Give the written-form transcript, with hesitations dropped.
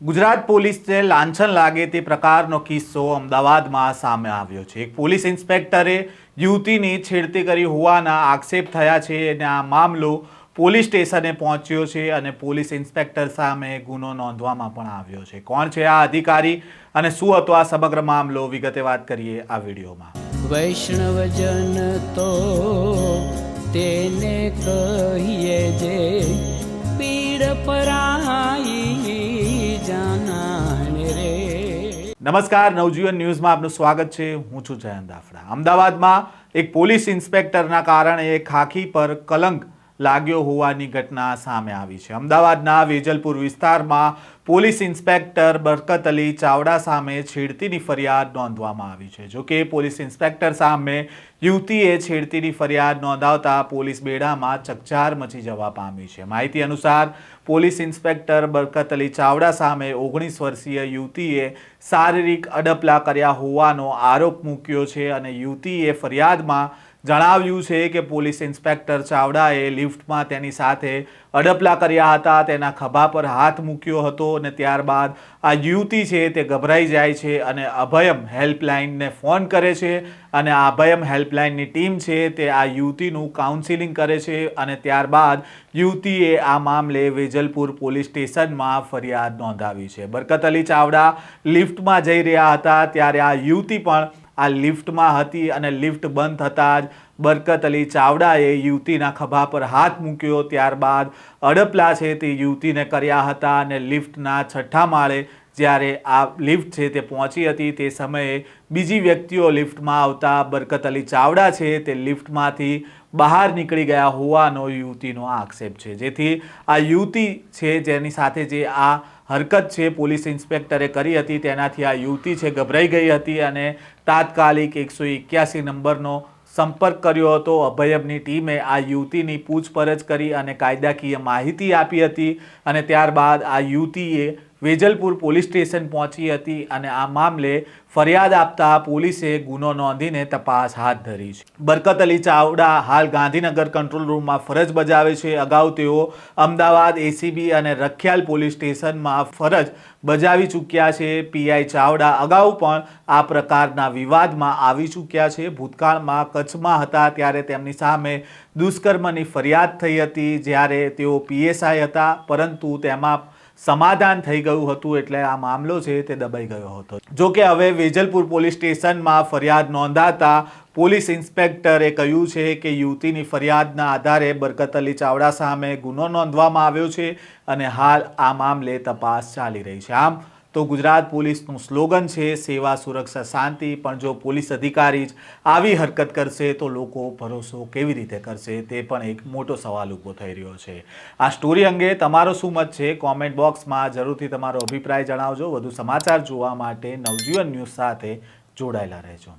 ગુજરાત પોલીસને લાંછન લાગે તે પ્રકારનો કિસ્સો અમદાવાદમાં સામે આવ્યો છે। એક પોલીસ ઇન્સ્પેક્ટરે યુવતીની છેડતી કરી હોવાના આક્ષેપ થયા છે અને આ મામલો પોલીસ સ્ટેશને પહોંચ્યો છે અને પોલીસ ઇન્સ્પેક્ટર સામે ગુનો નોંધવામાં પણ આવ્યો છે। કોણ છે આ અધિકારી અને શું હતો આ સમગ્ર મામલો, વિગતે વાત કરીએ આ વિડીયોમાં। વૈષ્ણવજન તો તેને કહીએ જે પીડ પરાઈ જાનાને રે। નમસ્કાર, નવજીવન ન્યૂઝમાં આપનું સ્વાગત છે। હું છું જયંત દાફડા। અમદાવાદમાં એક પોલીસ ઇન્સ્પેક્ટરના કારણે ખાખી પર કલંક લાગ્યો હોવાની ઘટના સામે આવી છે। અમદાવાદના વેજલપુર વિસ્તારમાં પોલીસ ઇન્સ્પેક્ટર બરકત અલી ચાવડા સામે છેડતીની ફરિયાદ નોંધવામાં આવી છે। જો કે પોલીસ ઇન્સ્પેક્ટર સામે યુવતીએ છેડતીની ફરિયાદ નોંધાવતા પોલીસ બેડામાં ચકચાર મચી જવા પામી છે। માહિતી અનુસાર પોલીસ ઇન્સ્પેક્ટર બરકત અલી ચાવડા સામે 19 વર્ષીય યુવતીએ શારીરિક અડપલા કર્યા હોવાનો આરોપ મૂક્યો છે અને યુવતીએ ફરિયાદમાં જણાવ્યું છે કે પોલીસ ઇન્સ્પેક્ટર ચાવડાએ લિફ્ટમાં તેની સાથે અડપલા કર્યા હતા, તેના ખભા પર હાથ મૂક્યો હતો અને ત્યારબાદ આ યુવતી છે તે ગભરાઈ જાય છે અને અભયમ હેલ્પલાઇનને ફોન કરે છે અને આ અભયમ હેલ્પલાઇનની ટીમ છે તે આ યુવતીનું કાઉન્સિલિંગ કરે છે અને ત્યારબાદ યુવતીએ આ મામલે વેજલપુર પોલીસ સ્ટેશનમાં ફરિયાદ નોંધાવી છે। બરકત અલી ચાવડા લિફ્ટમાં જઈ રહ્યા હતા ત્યારે આ યુવતી પણ આ લિફ્ટમાં હતી અને લિફ્ટ બંધ થતાં જ બરકત અલી ચાવડાએ યુવતીના ખભા પર હાથ મૂક્યો, ત્યારબાદ અડપલા છે તે યુવતીને કર્યા હતા અને લિફ્ટના 6થા માળે જ્યારે આ લિફ્ટ છે તે પહોંચી હતી તે સમયે બીજી વ્યક્તિઓ લિફ્ટમાં આવતા બરકત અલી ચાવડા છે તે લિફ્ટમાંથી બહાર નીકળી ગયા હોવાનો યુવતીનો આક્ષેપ છે। જેથી આ યુવતી છે જેની સાથે જે આ હરકત છે પોલીસ ઇન્સ્પેક્ટરે કરી હતી તેનાથી આ યુવતી છે ગભરાઈ ગઈ હતી અને તાત્કાલિક 181 નંબરનો સંપર્ક કર્યો હતો। અભયમની ટીમે આ યુવતીની પૂછપરછ કરી અને કાયદાકીય માહિતી આપી હતી અને ત્યારબાદ આ યુવતીએ વેજલપુર પોલીસ સ્ટેશન પહોંચી હતી અને આ મામલે ફરિયાદ આપતા પોલીસે ગુનો નોંધીને તપાસ હાથ ધરી છે। બરકત અલી ચાવડા હાલ ગાંધીનગર કંટ્રોલ રૂમમાં ફરજ બજાવે છે। અગાઉ તેઓ અમદાવાદ એસીબી અને રખિયાલ પોલીસ સ્ટેશનમાં ફરજ બજાવી ચૂક્યા છે। પીઆઈ ચાવડા અગાઉ પણ આ પ્રકારના વિવાદમાં આવી ચૂક્યા છે। ભૂતકાળમાં કચ્છમાં હતા ત્યારે તેમની સામે દુષ્કર્મની ફરિયાદ થઈ હતી જ્યારે તેઓ પીએસઆઈ હતા, પરંતુ તેમાં સમાધાન થઈ ગયું હતું એટલે આ મામલો છે તે દબાઈ ગયો હતો। જો કે હવે વેજલપુર પોલીસ સ્ટેશનમાં ફરિયાદ નોંધાતા પોલીસ ઇન્સ્પેક્ટરે કહ્યું છે કે યુવતીની ફરિયાદના આધારે બરકત અલી ચાવડા સામે ગુનો નોંધવામાં આવ્યો છે અને હાલ આ મામલે તપાસ ચાલી રહી છે। આમ તો ગુજરાત પોલીસનું સ્લોગન છે સેવા, સુરક્ષા, શાંતિ, પણ જો પોલીસ અધિકારી જ આવી હરકત કરશે તો લોકો ભરોસો કેવી રીતે કરશે તે પણ એક મોટો સવાલ ઊભો થઈ રહ્યો છે। આ સ્ટોરી અંગે તમારો શું મત છે કોમેન્ટ બોક્સમાં જરૂરથી તમારો અભિપ્રાય જણાવજો। વધુ સમાચાર જોવા માટે નવજીવન ન્યૂઝ સાથે જોડાયેલા રહેજો।